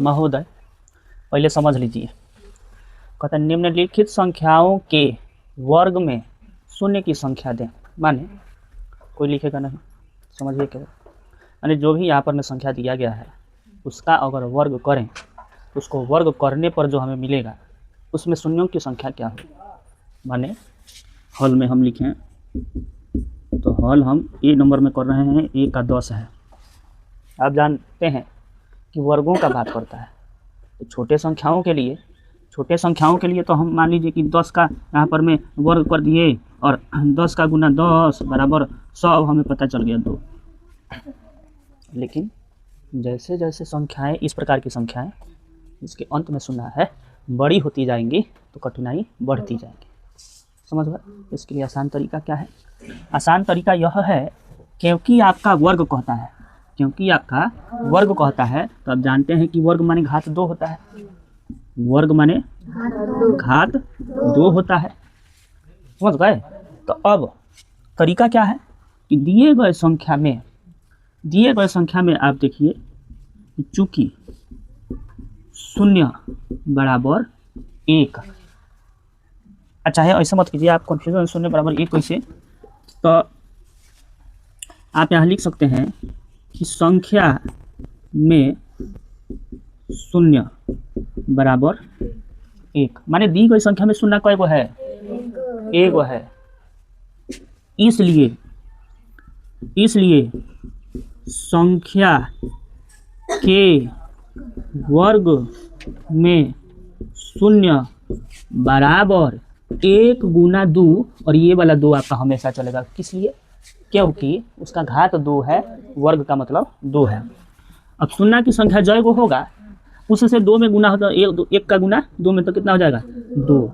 महोदय, पहले समझ लीजिए। कहता है निम्नलिखित संख्याओं के वर्ग में शून्य की संख्या दें। माने कोई लिखेगा नहीं, समझिए केवल। यानी जो भी यहाँ पर में संख्या दिया गया है उसका अगर वर्ग करें तो उसको वर्ग करने पर जो हमें मिलेगा उसमें शून्यों की संख्या क्या होगी। माने हल में हम लिखें तो हल हम ए नंबर में कर रहे हैं, ए का 10 है। आप जानते हैं कि वर्गों का बात करता है तो छोटे संख्याओं के लिए तो हम मान लीजिए कि 10 का यहाँ पर में वर्ग कर दिए और 10 का गुना 10 बराबर 100, हमें पता चल गया 2। लेकिन जैसे जैसे संख्याएं, इस प्रकार की संख्याएं इसके अंत में सुना है बड़ी होती जाएंगी तो कठिनाई बढ़ती जाएगी। समझ गए? इसके लिए आसान तरीका क्या है? आसान तरीका यह है, क्योंकि आपका वर्ग कहता है तो आप जानते हैं कि वर्ग माने घात 2 होता है। वर्ग माने घात 2 होता है। समझ गए? तो अब तरीका क्या है कि दिए गए संख्या में आप देखिए, चूंकि 0 बराबर 1, अच्छा है ऐसा मत कीजिए, आप कन्फ्यूजन 0 बराबर 1 कैसे, तो आप यहाँ लिख सकते हैं कि संख्या में 0 बराबर 1, माने दी गई संख्या में 0 कई गो है? 1 गो है। इसलिए संख्या के वर्ग में 0 बराबर 1 गुना 2, और ये वाला 2 आपका हमेशा चलेगा। किस लिए? क्योंकि उसका घात 2 है, वर्ग का मतलब 2 है। अब 0 की संख्या जय को होगा उससे 2 में गुना होता है, 1 का गुना 2 में तो कितना हो जाएगा? 2।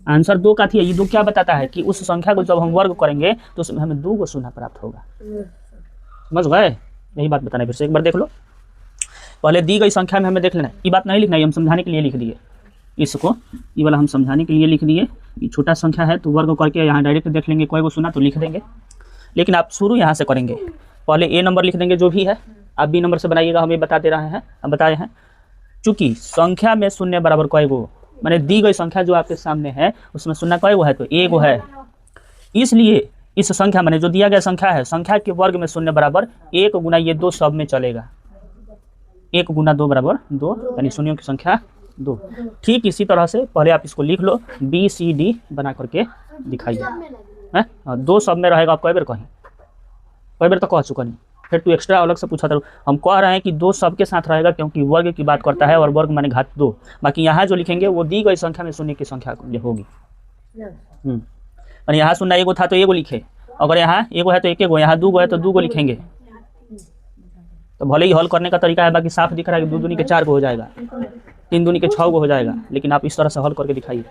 आंसर 2 का थी। ये 2 क्या बताता है कि उस संख्या को जब हम वर्ग करेंगे तो उसमें हमें 2 को 0 प्राप्त होगा। समझ गए? यही बात बताना है। फिर से एक बार देख लो। पहले दी गई संख्या में हमें देख लेना है, ये बात नहीं लिखना है, हम समझाने के लिए लिख दिए इसको, ये वाला हम समझाने के लिए लिख दिए। ये छोटा संख्या है तो वर्ग करके यहाँ डायरेक्ट देख लेंगे, कोई को 0 तो लिख देंगे। लेकिन आप शुरू यहाँ से करेंगे, पहले ए नंबर लिख देंगे जो भी है, आप बी नंबर से बनाइएगा, हम ये बताते रहे हैं, हम बताए हैं। चूँकि संख्या में 0 बराबर कई गो, माने दी गई संख्या जो आपके सामने है उसमें 0 कई गो है? तो 1 है। इसलिए इस संख्या माने जो दिया गया संख्या है, संख्या के वर्ग में 0 बराबर 1 गुना ये 2 सब में चलेगा। 1 गुना 2 बराबर 2, यानी शून्यों की संख्या 2। ठीक इसी तरह से पहले आप इसको लिख लो, BCD बना करके दिखाइए। है 2 सब में रहेगा। आप कई बार तो कह चुका नहीं, फिर तू एक्स्ट्रा अलग से पूछा था। हम कह रहे हैं कि 2 सब के साथ रहेगा क्योंकि वर्ग की बात करता है और वर्ग माने घात 2। बाकी यहाँ जो लिखेंगे वो दी गई संख्या में 0 की संख्या होगी। और यहाँ 0 1 था तो 1 लिखे, अगर यहाँ 1 है तो 1 गो, यहाँ 2 गो है तो 2 गो लिखेंगे। तो भले ही हल करने का तरीका है, बाकी साफ दिख रहा है कि 2 दूनी के 4 गो हो जाएगा, 3 दूनी के 6 गो हो जाएगा, लेकिन आप इस तरह से हल करके दिखाइए।